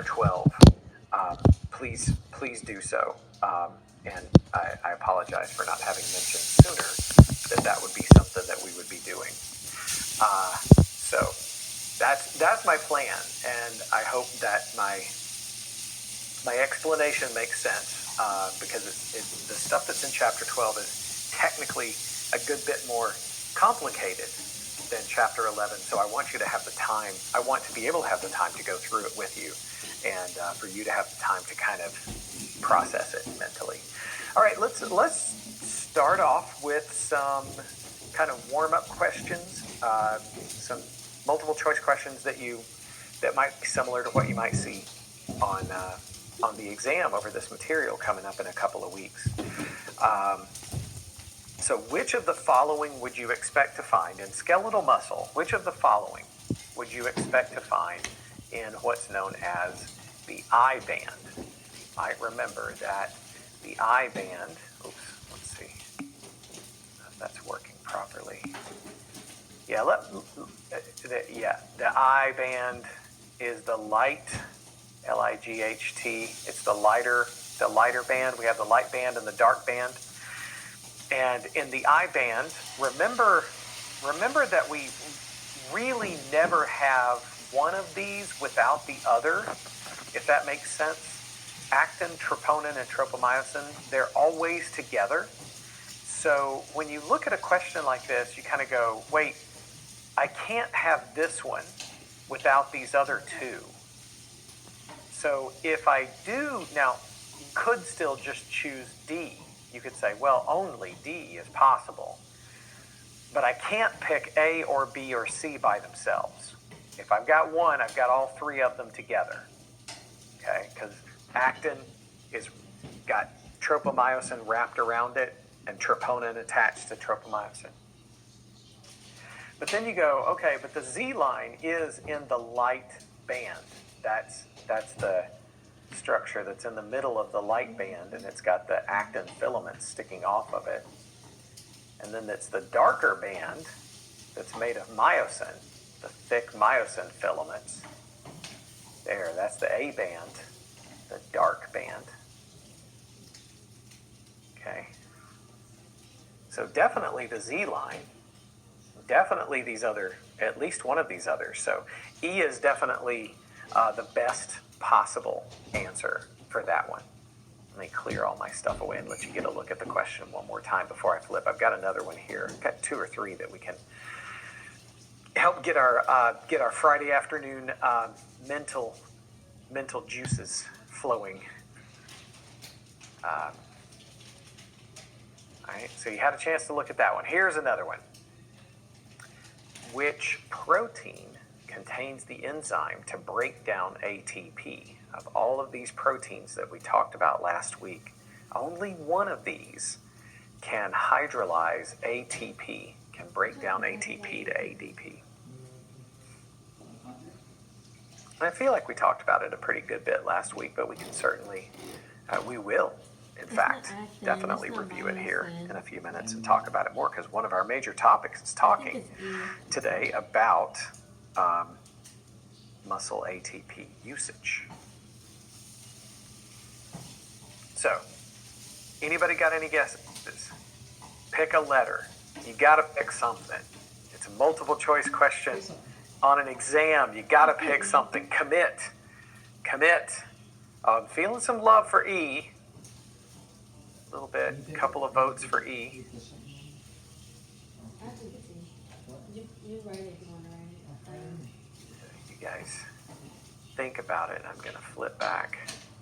12, please do so. And I apologize for not having mentioned sooner that would be something that we would be doing. So that's my plan, and I hope that my explanation makes sense, because the stuff that's in chapter 12 is technically a good bit more complicated than chapter 11. So I want you to have the time. I want to be able to have the time to go through it with you, and for you to have the time to kind of process it mentally. All right, let's start off with some kind of warm-up questions, some multiple choice questions that might be similar to what you might see on the exam over this material coming up in a couple of weeks. So which of the following would you expect to find in skeletal muscle? Which of the following would you expect to find in what's known as the I band? You might remember that the I band, let's see if that's working properly. Yeah, the I band is the light, L-I-G-H-T. It's the lighter band. We have the light band and the dark band. And in the I band, remember that we really never have one of these without the other, if that makes sense. Actin, troponin, and tropomyosin, they're always together. So when you look at a question like this, you kind of go, wait, I can't have this one without these other two. So if I do, now you could still just choose D. You could say, well, only D is possible. But I can't pick A or B or C by themselves. If I've got one, I've got all three of them together. Okay, because actin is got tropomyosin wrapped around it and troponin attached to tropomyosin. But then you go, okay, but the Z line is in the light band. That's the structure that's in the middle of the light band, and it's got the actin filaments sticking off of it. And then it's the darker band that's made of myosin, the thick myosin filaments. There, that's the A band, the dark band. Okay. So definitely the Z line, definitely these other, at least one of these others. So E is definitely the best possible answer for that one. Let me clear all my stuff away and let you get a look at the question one more time before I flip. I've got another one here. I've got 2 or 3 that we can help get our Friday afternoon mental juices flowing. All right, so you had a chance to look at that one. Here's another one. Which protein contains the enzyme to break down ATP? Of all of these proteins that we talked about last week, only one of these can hydrolyze ATP, can break down ATP to ADP. I feel like we talked about it a pretty good bit last week, but we can certainly, we will, in fact, definitely review it here in a few minutes and talk about it more, because one of our major topics is talking today about muscle ATP usage. So, anybody got any guesses? Pick a letter. You got to pick something. It's a multiple choice question. On an exam, you got to pick something. Commit. I'm feeling some love for E. A little bit, a couple of votes for E. You write it if you want to write it. You guys think about it. I'm going to flip back.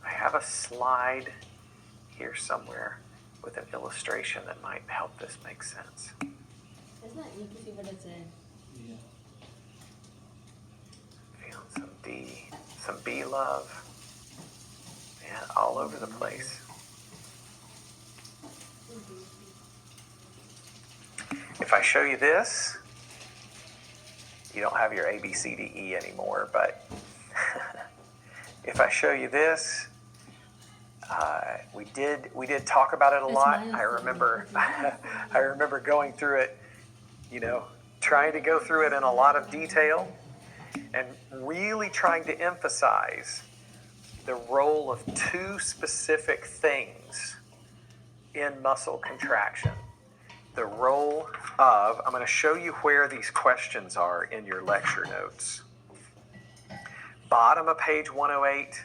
I have a slide here somewhere with an illustration that might help this make sense. It's not, you can see what it's in. Yeah. Feeling some D, some B love, and all over the place. If I show you this, you don't have your A, B, C, D, E anymore, but if I show you this, we did talk about it a lot. I remember going through it, trying to go through it in a lot of detail and really trying to emphasize the role of two specific things in muscle contraction. The role of, I'm going to show you where these questions are in your lecture notes. Bottom of page 108,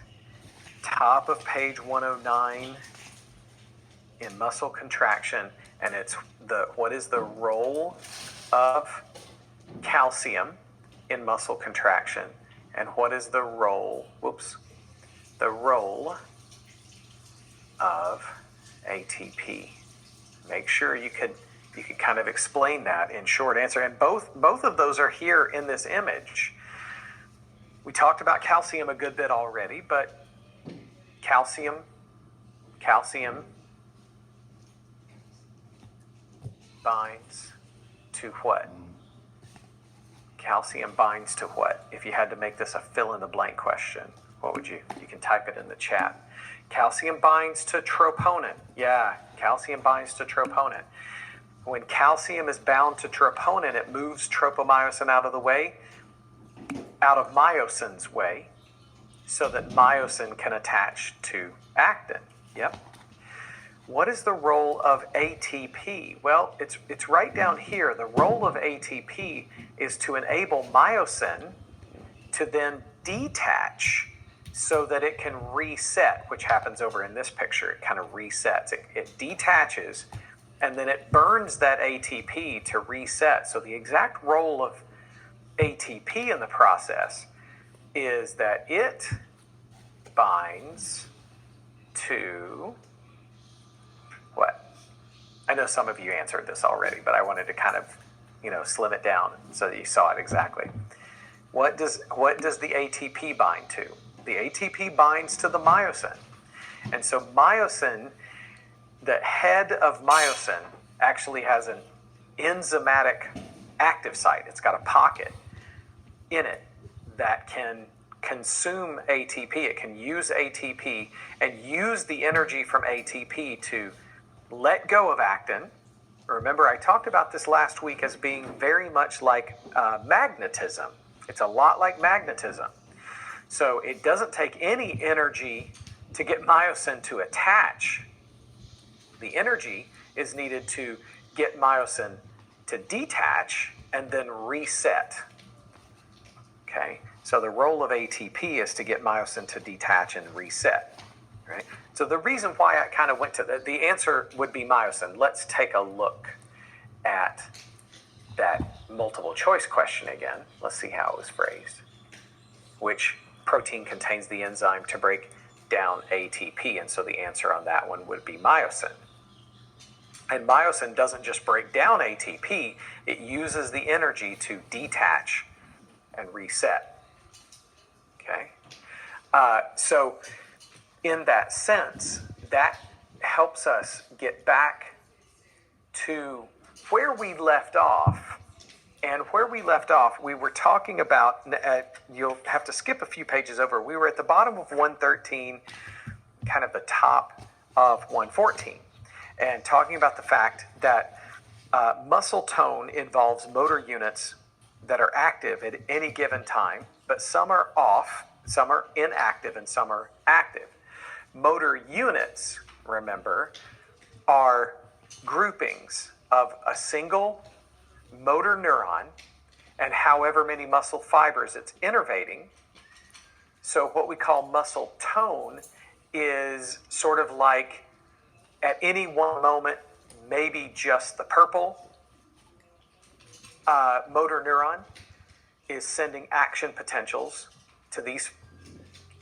top of page 109 in muscle contraction, and it's what is the role of calcium in muscle contraction, and what is the role of ATP. Make sure you could kind of explain that in short answer, and both of those are here in this image. We talked about calcium a good bit already, but calcium binds to what? Calcium binds to what? If you had to make this a fill-in-the-blank question, what would you can type it in the chat. Calcium binds to troponin. Yeah, calcium binds to troponin. When calcium is bound to troponin, it moves tropomyosin out of the way, out of myosin's way, so that myosin can attach to actin. Yep. What is the role of ATP? Well, it's right down here. The role of ATP is to enable myosin to then detach so that it can reset, which happens over in this picture. It kind of resets. It detaches, and then it burns that ATP to reset. So the exact role of ATP in the process is that it binds to what? I know some of you answered this already, but I wanted to kind of, slim it down so that you saw it exactly. What does the ATP bind to? The ATP binds to the myosin. And so myosin, the head of myosin, actually has an enzymatic active site. It's got a pocket in it that can consume ATP. It can use ATP and use the energy from ATP to let go of actin. Remember, I talked about this last week as being very much like magnetism. It's a lot like magnetism. So it doesn't take any energy to get myosin to attach. The energy is needed to get myosin to detach and then reset. Okay, so the role of ATP is to get myosin to detach and reset. Right? So the reason why I kind of went to the answer would be myosin. Let's take a look at that multiple choice question again. Let's see how it was phrased. Which protein contains the enzyme to break down ATP? And so the answer on that one would be myosin. And myosin doesn't just break down ATP, it uses the energy to detach and reset. Okay? So in that sense, that helps us get back to where we left off. And where we left off, we were talking about, you'll have to skip a few pages over. We were at the bottom of 113, kind of the top of 114, and talking about the fact that muscle tone involves motor units that are active at any given time, but some are off, some are inactive, and some are active. Motor units, remember, are groupings of a single motor neuron and however many muscle fibers it's innervating. So what we call muscle tone is sort of like at any one moment, maybe just the purple motor neuron is sending action potentials to these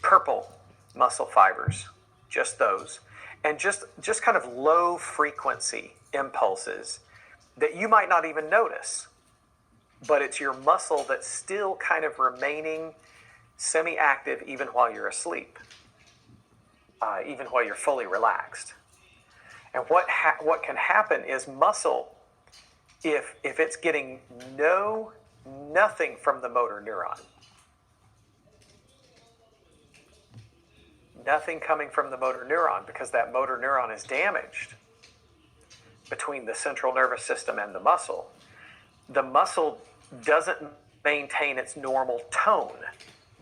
purple muscle fibers, just those, and just kind of low frequency impulses that you might not even notice, but it's your muscle that's still kind of remaining semi-active even while you're asleep, even while you're fully relaxed. And what can happen is muscle, if it's getting nothing from the motor neuron, nothing coming from the motor neuron because that motor neuron is damaged between the central nervous system and the muscle doesn't maintain its normal tone.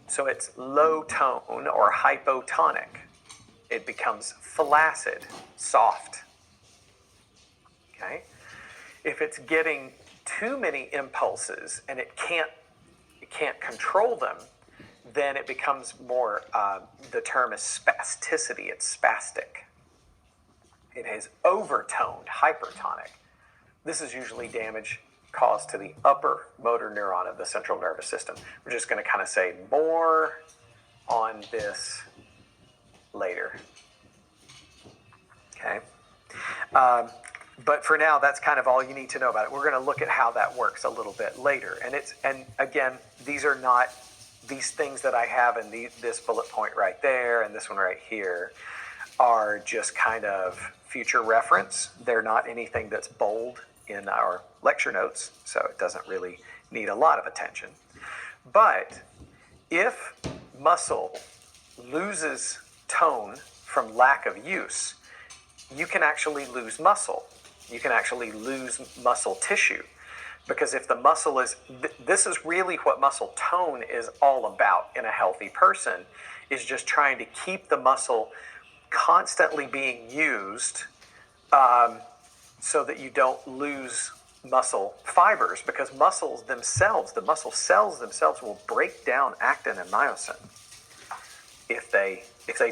So it's low tone or hypotonic. It becomes flaccid, soft. Okay? If it's getting too many impulses and it can't control them, then it becomes more, the term is spasticity. It's spastic. It is overtoned, hypertonic. This is usually damage caused to the upper motor neuron of the central nervous system. We're just going to kind of say more on this later. Okay? But for now, that's kind of all you need to know about it. We're going to look at how that works a little bit later. And again, these are not these things that I have in this bullet point right there and this one right here are just kind of future reference. They're not anything that's bold in our lecture notes, so it doesn't really need a lot of attention. But if muscle loses tone from lack of use, you can actually lose muscle. You can actually lose muscle tissue. Because if the muscle is, this is really what muscle tone is all about in a healthy person, is just trying to keep the muscle constantly being used so that you don't lose muscle fibers, because muscles themselves, the muscle cells themselves will break down actin and myosin if they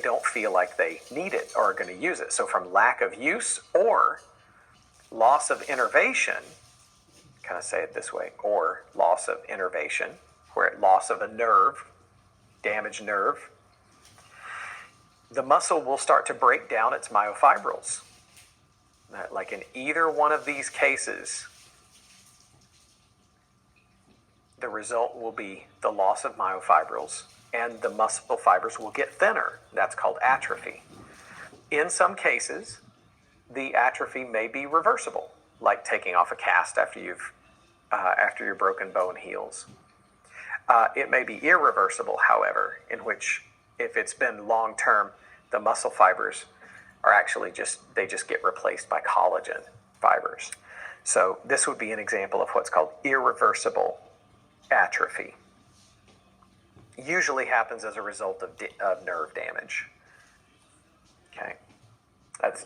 don't feel like they need it or are going to use it. So from lack of use or loss of innervation, kind of say it this way, or loss of innervation, where loss of a nerve, damaged nerve, the muscle will start to break down its myofibrils. Like in either one of these cases, the result will be the loss of myofibrils and the muscle fibers will get thinner. That's called atrophy. In some cases, the atrophy may be reversible, like taking off a cast after your broken bone heals. It may be irreversible, however, in which if it's been long term, the muscle fibers are actually just get replaced by collagen fibers. So this would be an example of what's called irreversible atrophy. Usually happens as a result of nerve damage. Okay, that's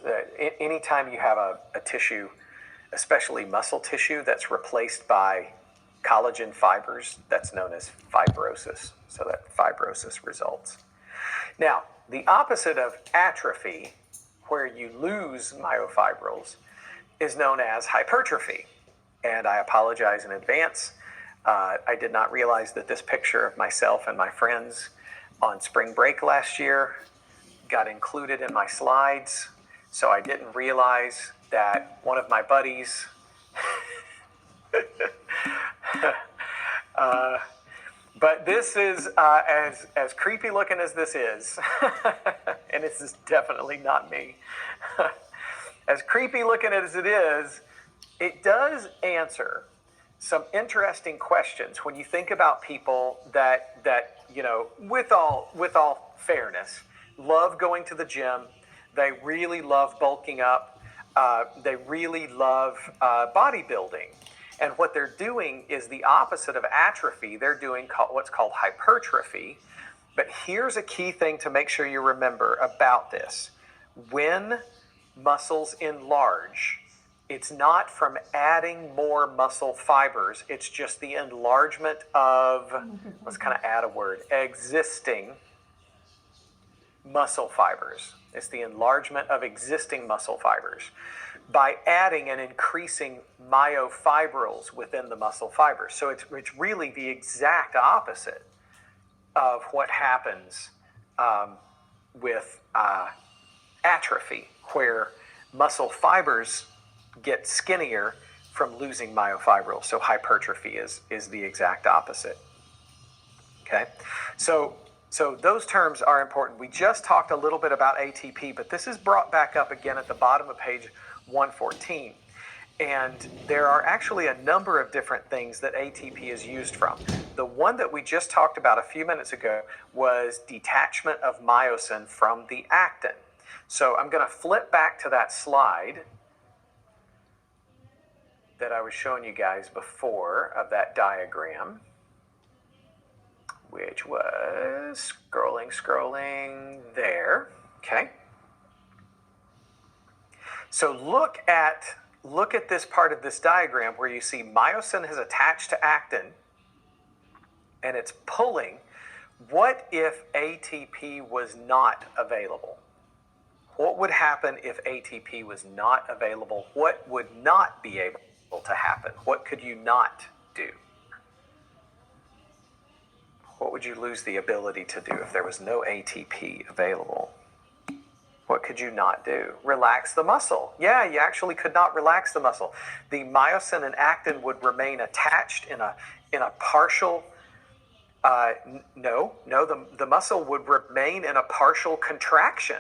anytime you have a tissue, especially muscle tissue, that's replaced by collagen fibers, that's known as fibrosis. So that fibrosis results. Now, the opposite of atrophy, where you lose myofibrils, is known as hypertrophy. And I apologize in advance. I did not realize that this picture of myself and my friends on spring break last year got included in my slides. So I didn't realize that one of my buddies but this is as creepy looking as this is and this is definitely not me. As creepy looking as it is, it does answer some interesting questions when you think about people that you know, with all fairness, love going to the gym. They really love bulking up. They really love bodybuilding. And what they're doing is the opposite of atrophy. They're doing what's called hypertrophy. But here's a key thing to make sure you remember about this. When muscles enlarge, it's not from adding more muscle fibers. It's just the enlargement of, let's kind of add a word, existing muscle fibers. It's the enlargement of existing muscle fibers by adding and increasing myofibrils within the muscle fibers. So it's really the exact opposite of what happens with atrophy, where muscle fibers get skinnier from losing myofibrils. So hypertrophy is the exact opposite. Okay, so those terms are important. We just talked a little bit about ATP, but this is brought back up again at the bottom of page 114. And there are actually a number of different things that ATP is used from. The one that we just talked about a few minutes ago was detachment of myosin from the actin. So I'm going to flip back to that slide that I was showing you guys before of that diagram. which was scrolling there. Okay. So look at this part of this diagram where you see myosin has attached to actin and it's pulling. What if ATP was not available? What would happen if ATP was not available? What would not be able to happen? What could you not do? What would you lose the ability to do if there was no ATP available? What could you not do? Relax the muscle. Yeah, you actually could not relax the muscle. The myosin and actin would remain attached in a partial. The muscle would remain in a partial contraction.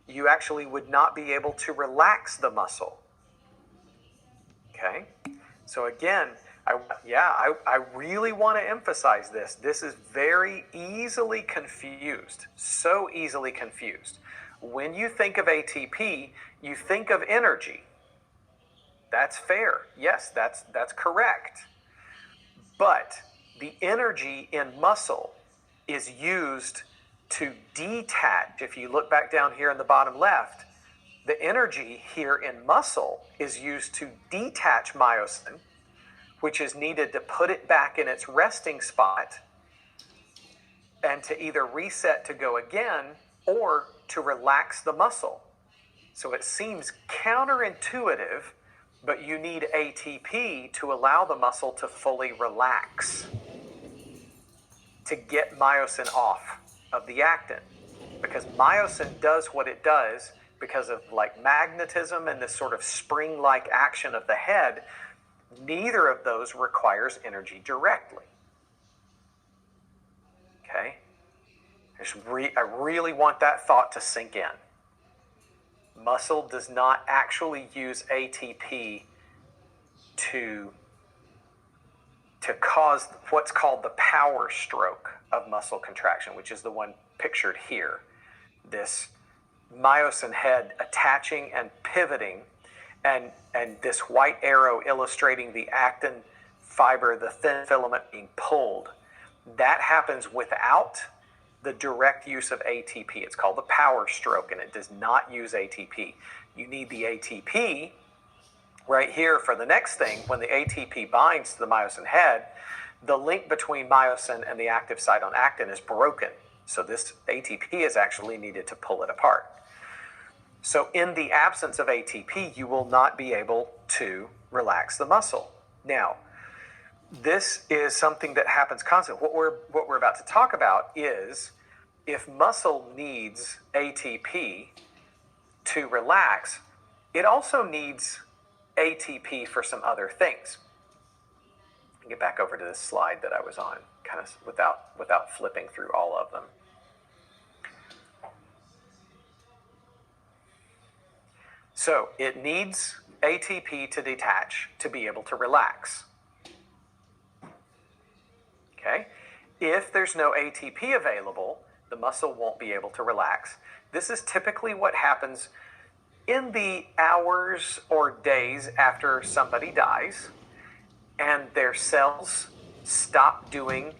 You actually would not be able to relax the muscle. Okay, so again, I really want to emphasize this. This is very easily confused, so easily confused. When you think of ATP, you think of energy. That's fair. Yes, that's correct. But the energy in muscle is used to detach. If you look back down here in the bottom left, the energy here in muscle is used to detach myosin, which is needed to put it back in its resting spot and to either reset to go again or to relax the muscle. So it seems counterintuitive, but you need ATP to allow the muscle to fully relax, to get myosin off of the actin. Because myosin does what it does because of like magnetism and this sort of spring-like action of the head. Neither of those requires energy directly. Okay? I really want that thought to sink in. Muscle does not actually use ATP to cause what's called the power stroke of muscle contraction, which is the one pictured here. This myosin head attaching and pivoting, and this white arrow illustrating the actin fiber, the thin filament being pulled. That happens without the direct use of ATP. It's called the power stroke, and it does not use ATP. You need the ATP right here for the next thing. When the ATP binds to the myosin head, the link between myosin and the active site on actin is broken. So this ATP is actually needed to pull it apart. So in the absence of ATP, you will not be able to relax the muscle. Now, this is something that happens constantly. What we're about to talk about is if muscle needs ATP to relax, it also needs ATP for some other things. Get back over to this slide that I was on, kind of without flipping through all of them. So it needs ATP to detach to be able to relax. Okay? If there's no ATP available, the muscle won't be able to relax. This is typically what happens in the hours or days after somebody dies and their cells stop doing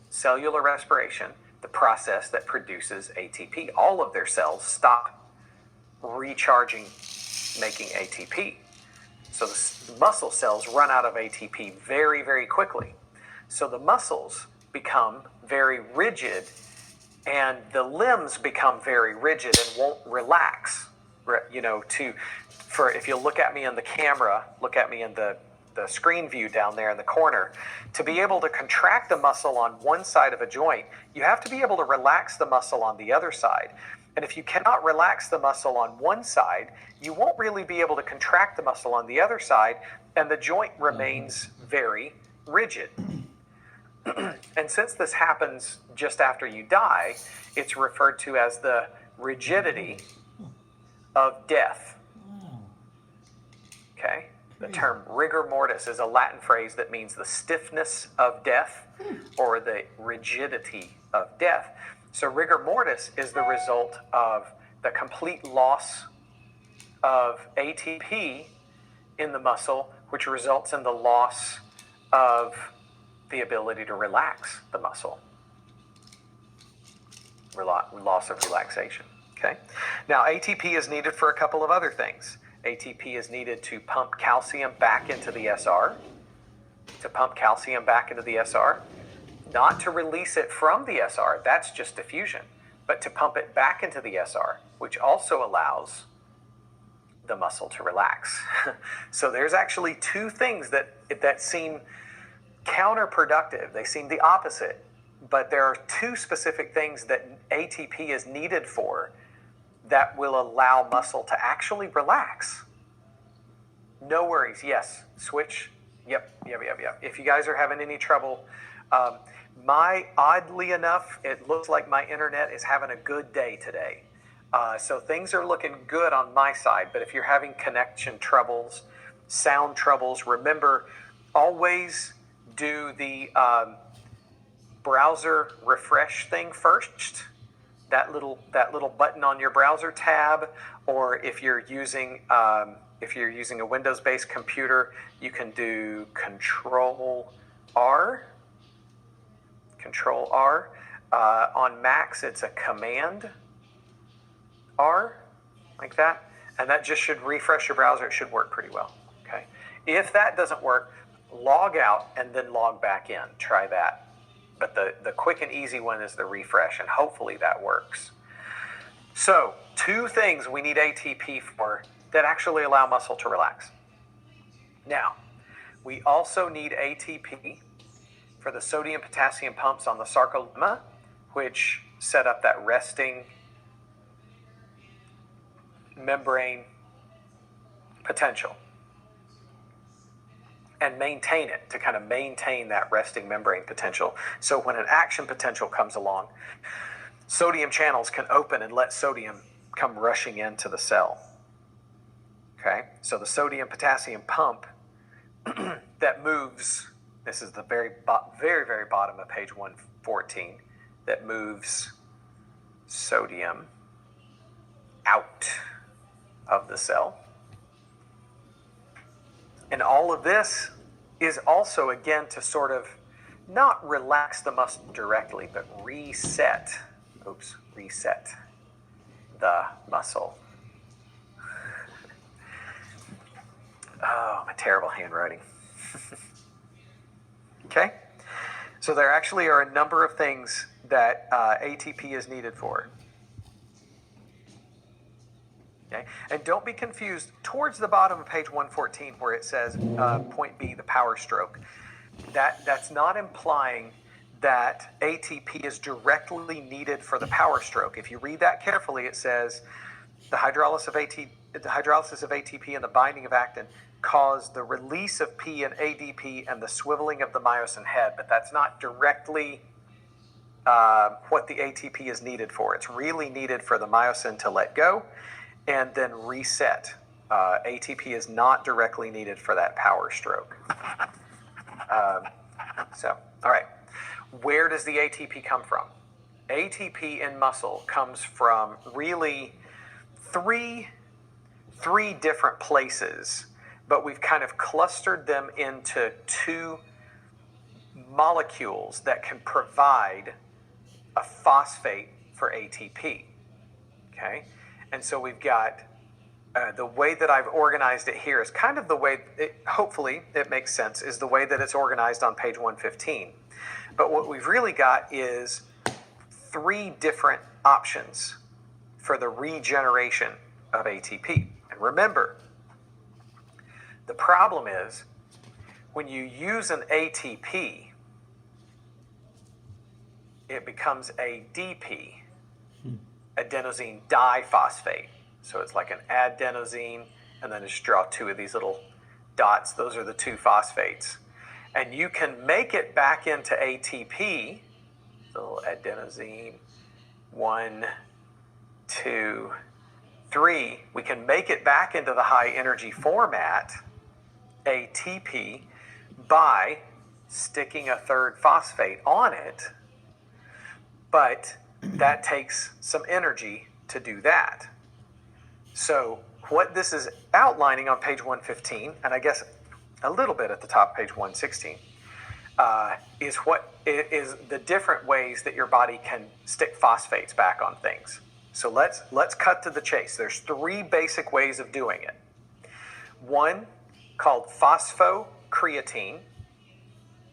cellular respiration, the process that produces ATP. All of their cells stop recharging, making ATP. So the muscle cells run out of ATP very, very quickly. So the muscles become very rigid and the limbs become very rigid and won't relax. If you look at me in the camera, look at me in the screen view down there in the corner, to be able to contract the muscle on one side of a joint, you have to be able to relax the muscle on the other side. And if you cannot relax the muscle on one side, you won't really be able to contract the muscle on the other side, and the joint remains very rigid. And since this happens just after you die, it's referred to as the rigidity of death. Okay? The term rigor mortis is a Latin phrase that means the stiffness of death or the rigidity of death. So rigor mortis is the result of the complete loss of ATP in the muscle, which results in the loss of the ability to relax the muscle. loss of relaxation. Okay. Now, ATP is needed for a couple of other things. ATP is needed to pump calcium back into the SR, not to release it from the SR, that's just diffusion, but to pump it back into the SR, which also allows the muscle to relax. So there's actually two things that seem counterproductive. They seem the opposite, but there are two specific things that ATP is needed for that will allow muscle to actually relax. No worries. Yes. Switch. Yep. If you guys are having any trouble, oddly enough, it looks like my internet is having a good day today. So things are looking good on my side, but if you're having connection troubles, sound troubles, remember, always do the browser refresh thing first. That little button on your browser tab, or if you're using a Windows-based computer, you can do Control R. On Macs, it's a Command R, like that, and that just should refresh your browser. It should work pretty well. Okay. If that doesn't work, log out and then log back in. Try that. But the quick and easy one is the refresh, and hopefully that works. So, two things we need ATP for that actually allow muscle to relax. Now, we also need ATP for the sodium-potassium pumps on the sarcolemma, which set up that resting membrane potential, and maintain it, to kind of maintain that resting membrane potential. So when an action potential comes along, sodium channels can open and let sodium come rushing into the cell. Okay, so the sodium-potassium pump that moves, this is the very bottom of page 114, that moves sodium out of the cell. And all of this is also, again, to sort of not relax the muscle directly, but reset the muscle. Oh, my terrible handwriting. Okay? So there actually are a number of things that ATP is needed for. Okay? And don't be confused, towards the bottom of page 114 where it says point B, the power stroke, that's not implying that ATP is directly needed for the power stroke. If you read that carefully, it says the hydrolysis of ATP and the binding of actin cause the release of P and ADP and the swiveling of the myosin head, but that's not directly what the ATP is needed for. It's really needed for the myosin to let go and then reset. ATP is not directly needed for that power stroke. All right. Where does the ATP come from? ATP in muscle comes from really three different places, but we've kind of clustered them into two molecules that can provide a phosphate for ATP. Okay? And so we've got the way that I've organized it here is kind of the way, hopefully it makes sense, is the way that it's organized on page 115. But what we've really got is three different options for the regeneration of ATP. And remember, the problem is when you use an ATP, it becomes ADP, adenosine diphosphate. So it's like an adenosine, and then just draw two of these little dots. Those are the two phosphates. And you can make it back into ATP, little adenosine, 1, 2, 3. We can make it back into the high energy format, ATP, by sticking a third phosphate on it. But that takes some energy to do that. So what this is outlining on page 115, and I guess a little bit at the top of page 116, is the different ways that your body can stick phosphates back on things. So let's cut to the chase. There's 3 basic ways of doing it. One called phosphocreatine,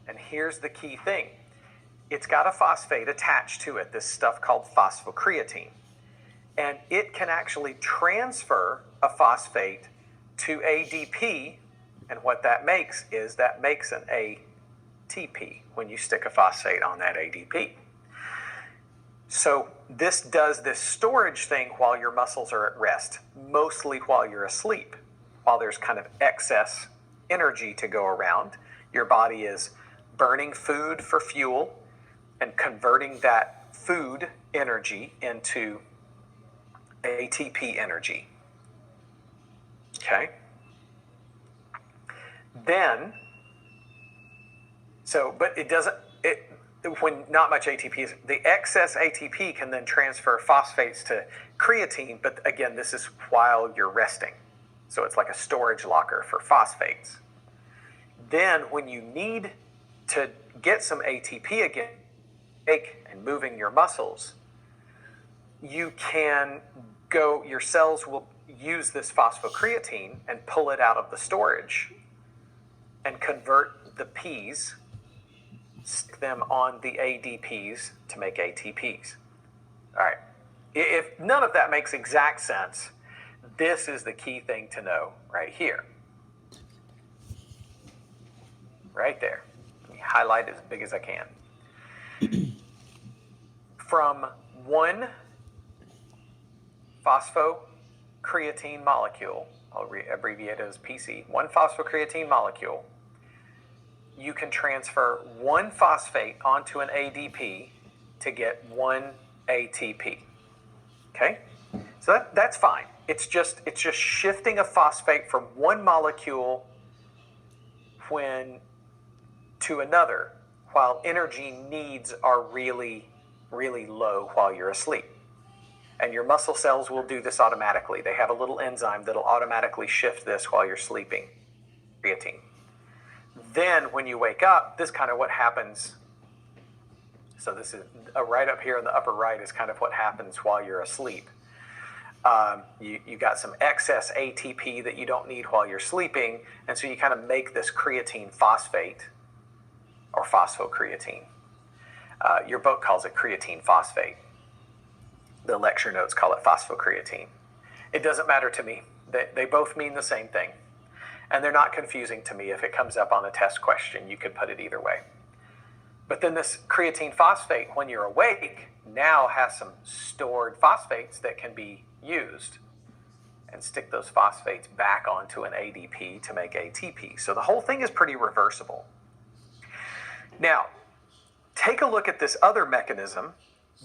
and here's the key thing. It's got a phosphate attached to it, this stuff called phosphocreatine. And it can actually transfer a phosphate to ADP, and what that makes is that makes an ATP when you stick a phosphate on that ADP. So this does this storage thing while your muscles are at rest, mostly while you're asleep. While there's kind of excess energy to go around, your body is burning food for fuel and converting that food energy into ATP energy. Okay? Then, but it doesn't, when not much ATP is, the excess ATP can then transfer phosphates to creatine, but again, this is while you're resting. So it's like a storage locker for phosphates. Then when you need to get some ATP again, and moving your muscles, you can go, your cells will use this phosphocreatine and pull it out of the storage and convert the P's, stick them on the ADPs to make ATPs. All right. If none of that makes exact sense, this is the key thing to know right here. Right there. Let me highlight it as big as I can. From one phosphocreatine molecule, I'll abbreviate it as PC, one phosphocreatine molecule, you can transfer one phosphate onto an ADP to get one ATP. Okay? So that's fine. It's just shifting a phosphate from one molecule to another, while energy needs are really, really low while you're asleep. And your muscle cells will do this automatically. They have a little enzyme that'll automatically shift this while you're sleeping, creatine. Then when you wake up, this is kind of what happens. So this is right up here in the upper right is kind of what happens while you're asleep. You got some excess ATP that you don't need while you're sleeping, and so you kind of make this creatine phosphate, or phosphocreatine. Your book calls it creatine phosphate. The lecture notes call it phosphocreatine. It doesn't matter to me. They both mean the same thing. And they're not confusing to me. If it comes up on a test question, you could put it either way. But then this creatine phosphate, when you're awake, now has some stored phosphates that can be used, and stick those phosphates back onto an ADP to make ATP. So the whole thing is pretty reversible. Now, take a look at this other mechanism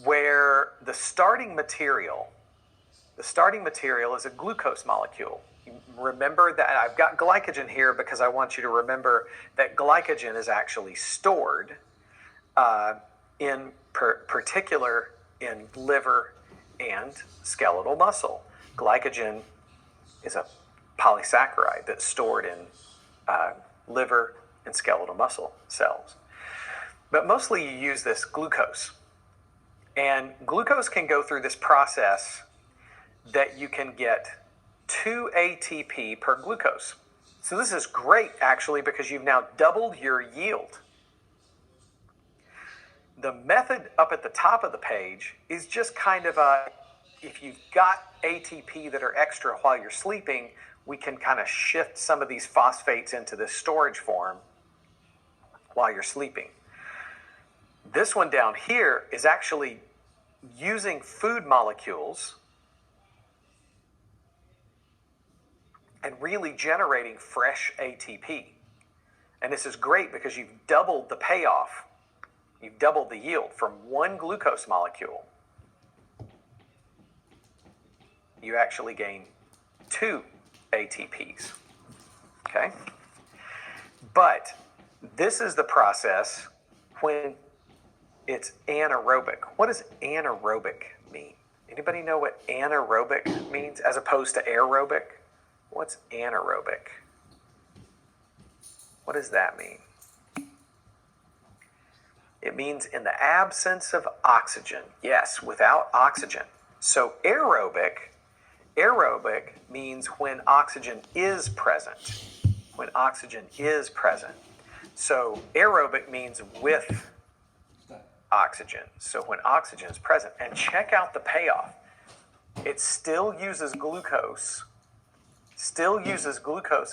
where the starting material is a glucose molecule. Remember that I've got glycogen here because I want you to remember that glycogen is actually stored in particular in liver and skeletal muscle. Glycogen is a polysaccharide that's stored in liver and skeletal muscle cells. But mostly you use this glucose. And glucose can go through this process that you can get 2 ATP per glucose. So this is great actually because you've now doubled your yield. The method up at the top of the page is just kind of if you've got ATP that are extra while you're sleeping, we can kind of shift some of these phosphates into this storage form while you're sleeping. This one down here is actually using food molecules and really generating fresh ATP. And this is great because you've doubled the payoff. You've doubled the yield from one glucose molecule. You actually gain 2 ATPs. Okay? But this is the process when it's anaerobic. What does anaerobic mean? Anybody know what anaerobic means as opposed to aerobic? What's anaerobic? What does that mean? It means in the absence of oxygen. Yes, without oxygen. So aerobic means when oxygen is present. When oxygen is present. So aerobic means with oxygen. So when oxygen is present. And check out the payoff. It still uses glucose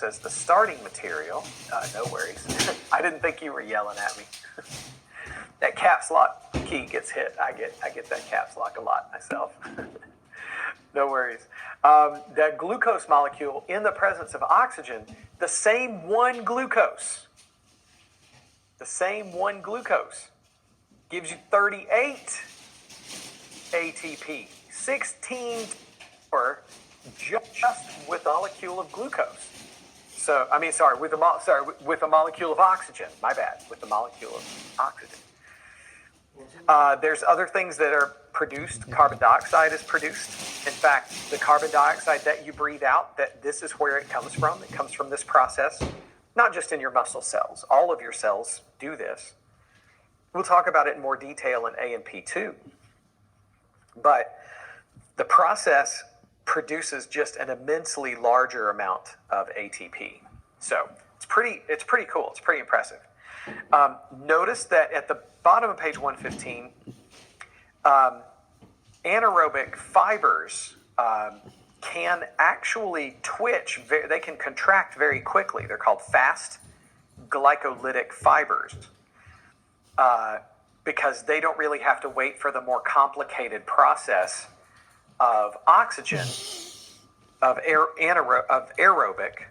as the starting material. No worries. I didn't think you were yelling at me. That caps lock key gets hit. I get that caps lock a lot myself. No worries. That glucose molecule in the presence of oxygen, the same one glucose gives you 38 ATP, 16 or just with a molecule of glucose. With a molecule of oxygen. My bad, with the molecule of oxygen. There's other things that are produced. Carbon dioxide is produced. In fact, the carbon dioxide that you breathe out, this is where it comes from. It comes from this process, not just in your muscle cells. All of your cells do this. We'll talk about it in more detail in A&P 2. But the process produces just an immensely larger amount of ATP. So it's pretty cool. It's pretty impressive. Notice that at the bottom of page 115, anaerobic fibers can actually twitch. They can contract very quickly. They're called fast glycolytic fibers because they don't really have to wait for the more complicated process of oxygen, of aerobic.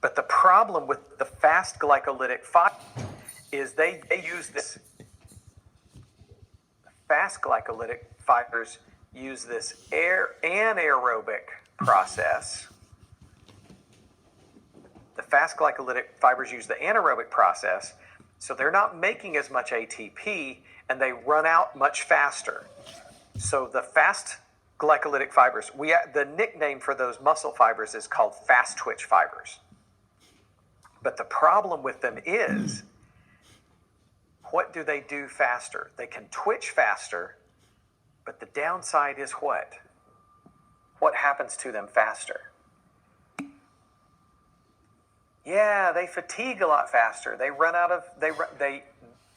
But the problem with the fast glycolytic fiber is they use this. Fast glycolytic fibers use this anaerobic process. The fast glycolytic fibers use the anaerobic process, so they're not making as much ATP and they run out much faster. So the fast glycolytic fibers, the nickname for those muscle fibers is called fast twitch fibers. But the problem with them is, what do they do faster? They can twitch faster, but the downside is what? What happens to them faster? Yeah, they fatigue a lot faster. They run out of,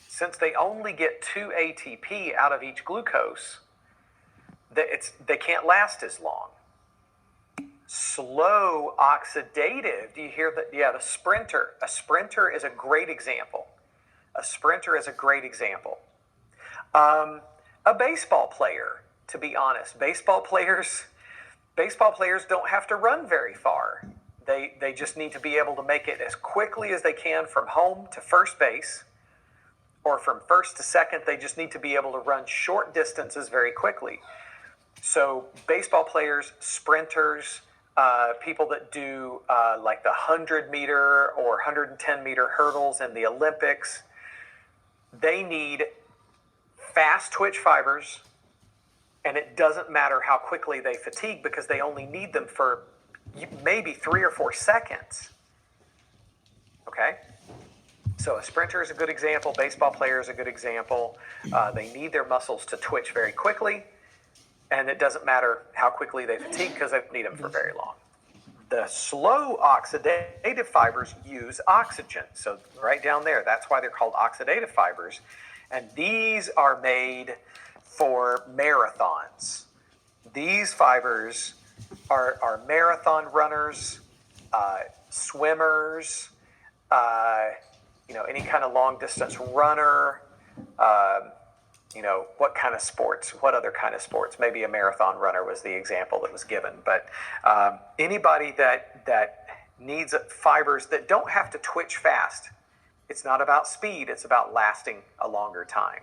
since they only get 2 ATP out of each glucose, they can't last as long. Slow oxidative, do you hear that? Yeah, the sprinter. A sprinter is a great example. A baseball player, to be honest. Baseball players don't have to run very far. They just need to be able to make it as quickly as they can from home to first base, or from first to second. They just need to be able to run short distances very quickly. So baseball players, sprinters, people that do like the 100-meter or 110-meter hurdles in the Olympics, they need fast twitch fibers, and it doesn't matter how quickly they fatigue because they only need them for maybe 3 or 4 seconds. Okay? So a sprinter is a good example. Baseball player is a good example. They need their muscles to twitch very quickly, and it doesn't matter how quickly they fatigue because they don't need them for very long. The slow oxidative fibers use oxygen. So right down there, that's why they're called oxidative fibers. And these are made for marathons. These fibers are marathon runners, swimmers, any kind of long distance runner, what kind of sports, what other kind of sports? Maybe a marathon runner was the example that was given. But anybody that needs fibers that don't have to twitch fast. It's not about speed, it's about lasting a longer time.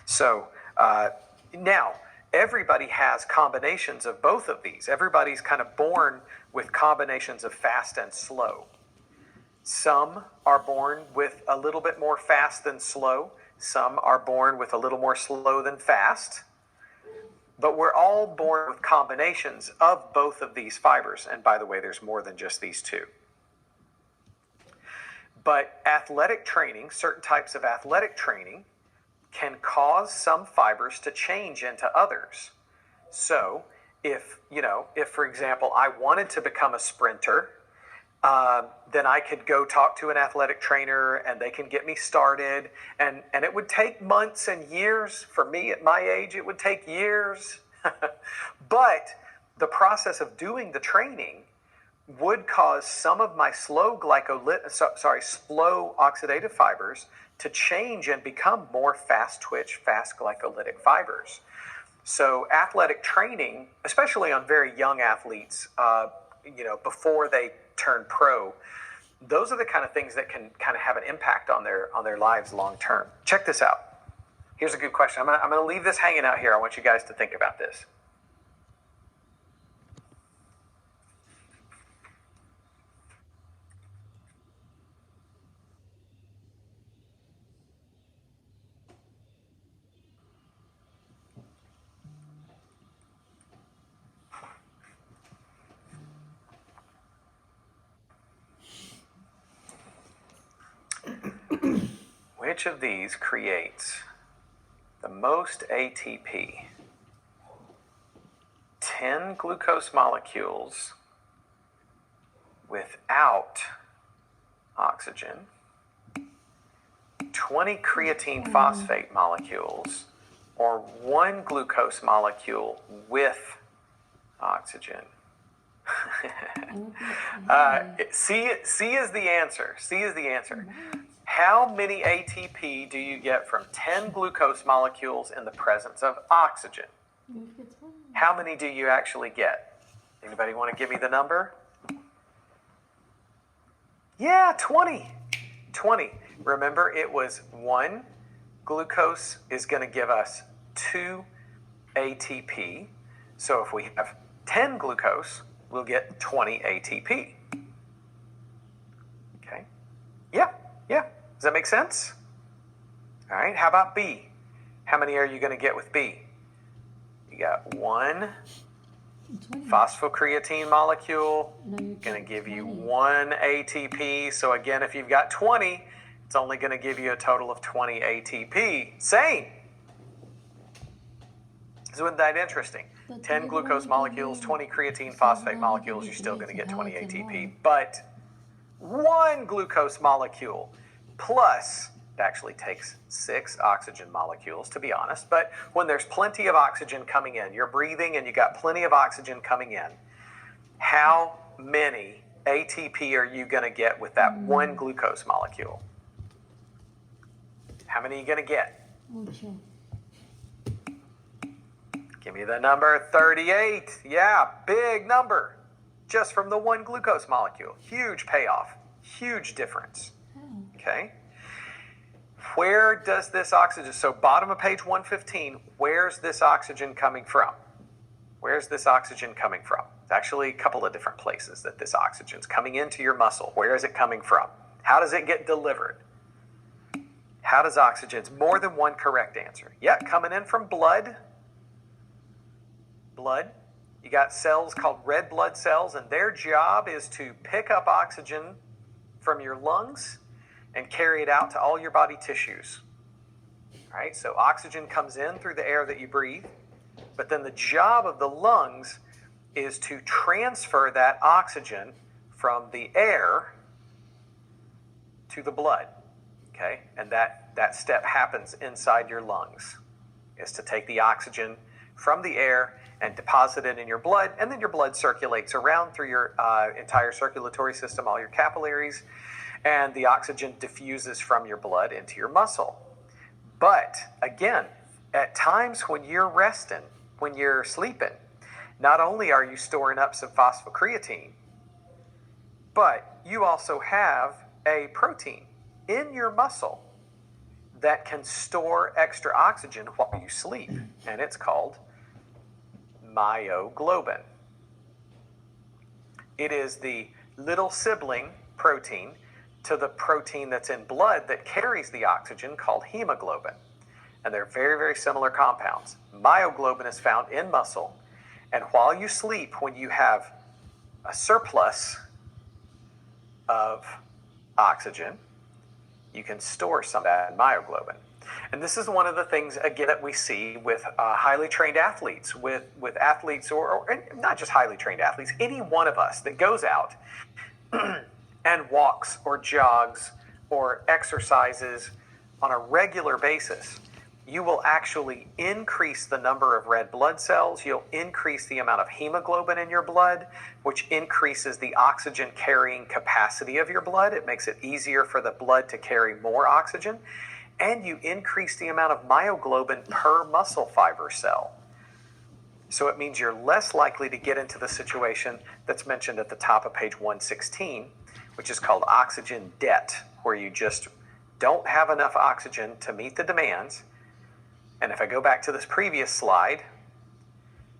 So now, everybody has combinations of both of these. Everybody's kind of born with combinations of fast and slow. Some are born with a little bit more fast than slow. Some are born with a little more slow than fast. But we're all born with combinations of both of these fibers. And by the way, there's more than just these two. But athletic training, certain types of athletic training, can cause some fibers to change into others. So if for example, I wanted to become a sprinter, then I could go talk to an athletic trainer and they can get me started. And it would take months and years. For me at my age, it would take years. But the process of doing the training would cause some of my slow oxidative fibers to change and become more fast twitch, fast glycolytic fibers. So athletic training, especially on very young athletes, before they turn pro, those are the kind of things that can kind of have an impact on their lives long term. Check this out. Here's a good question. I'm going to leave this hanging out here. I want you guys to think about this. Which of these creates the most ATP? 10 glucose molecules without oxygen, 20 creatine phosphate molecules, or 1 glucose molecule with oxygen? C is the answer. C is the answer. How many ATP do you get from 10 glucose molecules in the presence of oxygen? How many do you actually get? Anybody want to give me the number? Yeah, 20. 20. Remember, it was 1 glucose is going to give us 2 ATP. So if we have 10 glucose, we'll get 20 ATP. Okay. Yeah. Does that make sense? All right. How about B? How many are you going to get with B? You got 1 phosphocreatine molecule, going to give you 1 ATP. So again, if you've got 20, it's only going to give you a total of 20 ATP. Same. Isn't that interesting? 10 glucose molecules, 20 creatine phosphate molecules, you're still going to get 20 ATP. But 1 glucose molecule plus, it actually takes 6 oxygen molecules, to be honest. But when there's plenty of oxygen coming in, you're breathing and you got plenty of oxygen coming in, how many ATP are you going to get with that 1 glucose molecule? How many are you going to get? Give me the number. 38. Yeah, big number. Just from the 1 glucose molecule. Huge payoff. Huge difference. Okay. Where does this oxygen, so bottom of page 115, where's this oxygen coming from? Where's this oxygen coming from? It's actually a couple of different places that this oxygen's coming into your muscle. Where is it coming from? How does it get delivered? How does oxygen, it's more than one correct answer. Yeah, coming in from blood. Blood. You got cells called red blood cells, and their job is to pick up oxygen from your lungs and carry it out to all your body tissues. All right, so oxygen comes in through the air that you breathe, but then the job of the lungs is to transfer that oxygen from the air to the blood. Okay, and that step happens inside your lungs, is to take the oxygen from the air and deposit it in your blood, and then your blood circulates around through your entire circulatory system, all your capillaries, and the oxygen diffuses from your blood into your muscle. But again, at times when you're resting, when you're sleeping, not only are you storing up some phosphocreatine, but you also have a protein in your muscle that can store extra oxygen while you sleep, and it's called myoglobin. It is the little sibling protein to the protein that's in blood that carries the oxygen, called hemoglobin. And they're very, very similar compounds. Myoglobin is found in muscle, and while you sleep, when you have a surplus of oxygen, you can store some of that myoglobin. And this is one of the things, again, that we see with highly trained athletes, with athletes, or not just highly trained athletes, any one of us that goes out and walks or jogs or exercises on a regular basis, you will actually increase the number of red blood cells. You'll increase the amount of hemoglobin in your blood, which increases the oxygen carrying capacity of your blood. It makes it easier for the blood to carry more oxygen. And you increase the amount of myoglobin per muscle fiber cell. So it means you're less likely to get into the situation that's mentioned at the top of page 116, which is called oxygen debt, where you just don't have enough oxygen to meet the demands. And if I go back to this previous slide,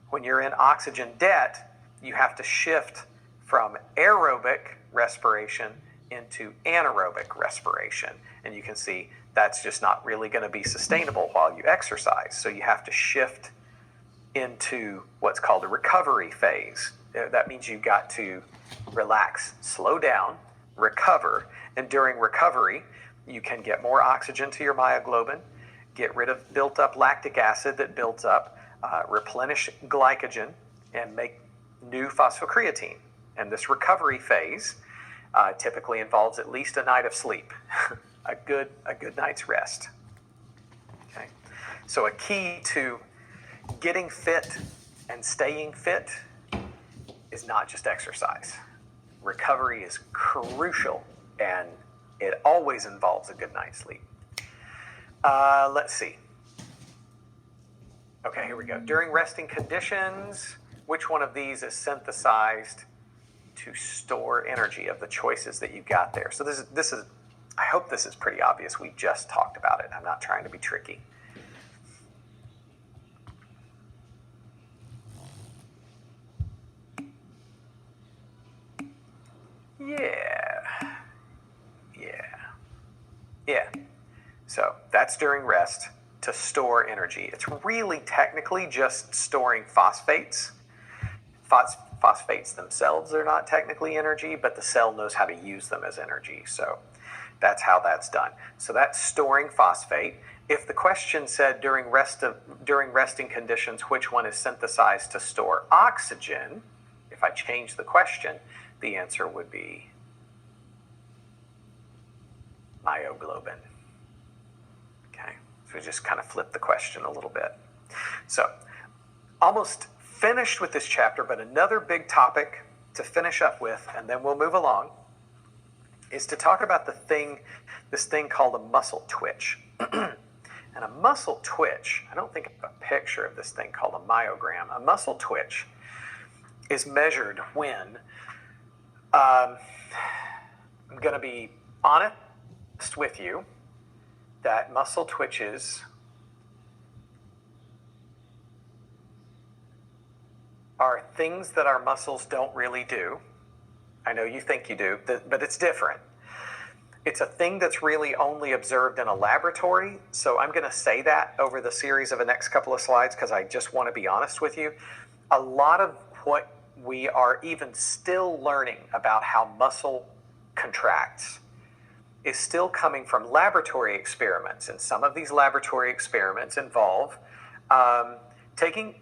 when you're in oxygen debt, you have to shift from aerobic respiration into anaerobic respiration. And you can see that's just not really going to be sustainable while you exercise. So you have to shift into what's called a recovery phase. That means you've got to relax, slow down, recover. And during recovery, you can get more oxygen to your myoglobin, get rid of built up lactic acid that builds up, replenish glycogen, and make new phosphocreatine. And this recovery phase typically involves at least a night of sleep, a good night's rest. Okay, so a key to getting fit and staying fit is not just exercise. Recovery is crucial, and it always involves a good night's sleep. Let's see. Okay, here we go. During resting conditions, which one of these is synthesized to store energy of the choices that you got there? So this is, I hope this is pretty obvious. We just talked about it. I'm not trying to be tricky. Yeah. So that's during rest to store energy. It's really technically just storing phosphates. Phosphates themselves are not technically energy, but the cell knows how to use them as energy. So that's how that's done. So that's storing phosphate. If the question said during resting conditions, which one is synthesized to store oxygen, if I change the question, the answer would be myoglobin. Okay, so we just kind of flip the question a little bit. So almost finished with this chapter, but another big topic to finish up with, and then we'll move along, is to talk about this thing called a muscle twitch. And a muscle twitch, I don't think I have a picture of this thing called a myogram. A muscle twitch is measured when, I'm going to be honest with you, that muscle twitches are things that our muscles don't really do. I know you think you do, but it's different. It's a thing that's really only observed in a laboratory. So I'm going to say that over the series of the next couple of slides because I just want to be honest with you. A lot of what we are even still learning about how muscle contracts is still coming from laboratory experiments. And some of these laboratory experiments involve taking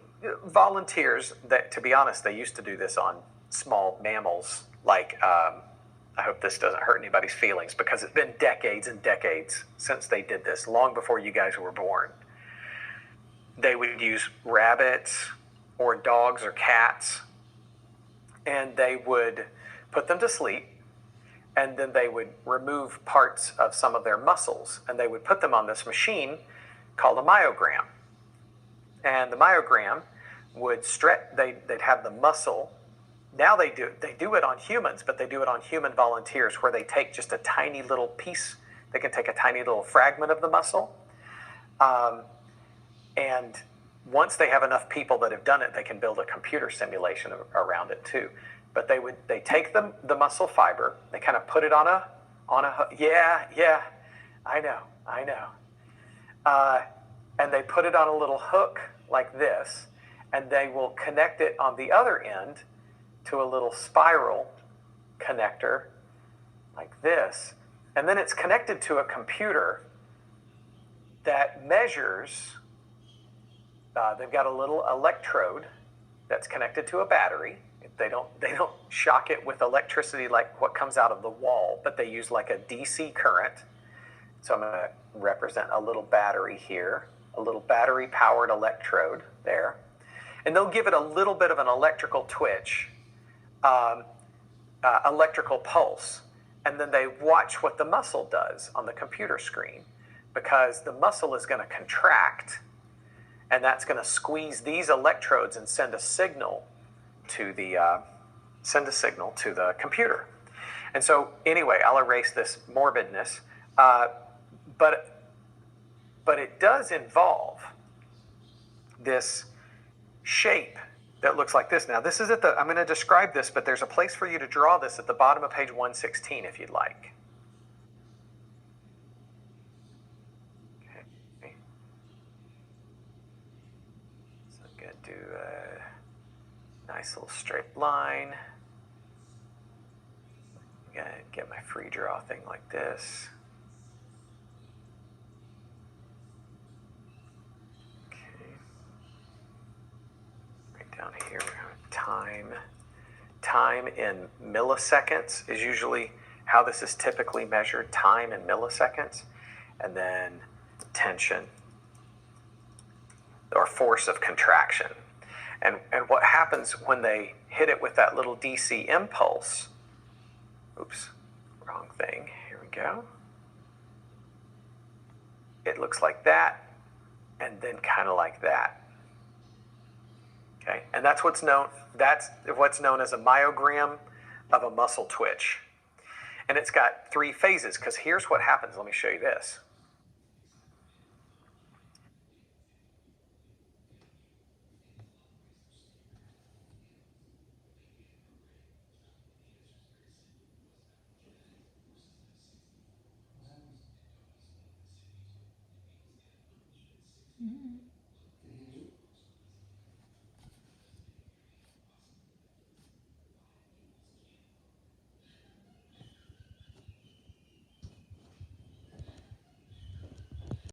volunteers that, to be honest, they used to do this on small mammals, like, I hope this doesn't hurt anybody's feelings because it's been decades and decades since they did this, long before you guys were born. They would use rabbits or dogs or cats, and they would put them to sleep, and then they would remove parts of some of their muscles, and they would put them on this machine called a myogram. And the myogram would stretch, they'd have the muscle. Now they do it on humans, but they do it on human volunteers where they take just a tiny little piece. They can take a tiny little fragment of the muscle. And once they have enough people that have done it, they can build a computer simulation around it too. But they take the muscle fiber, they kind of put it on a yeah, I know. And they put it on a little hook like this, and they will connect it on the other end to a little spiral connector like this. And then it's connected to a computer that measures, they've got a little electrode that's connected to a battery. They don't shock it with electricity like what comes out of the wall, but they use like a DC current. So I'm going to represent a little battery here, a little battery powered electrode there. And they'll give it a little bit of an electrical twitch, electrical pulse. And then they watch what the muscle does on the computer screen, because the muscle is going to contract, and that's going to squeeze these electrodes and send a signal to the computer. And so anyway, I'll erase this morbidness, but it does involve this shape that looks like this. Now this is I'm going to describe this, but there's a place for you to draw this at the bottom of page 116 if you'd like. Okay. So I'm going to do a nice little straight line. I'm going to get my free draw thing like this. Down here, we have time in milliseconds is usually how this is typically measured, time in milliseconds, and then tension or force of contraction. And what happens when they hit it with that little DC impulse, oops, wrong thing, here we go. It looks like that, and then kind of like that. Okay, and that's what's known as a myogram of a muscle twitch. And it's got 3 phases, because here's what happens. Let me show you this.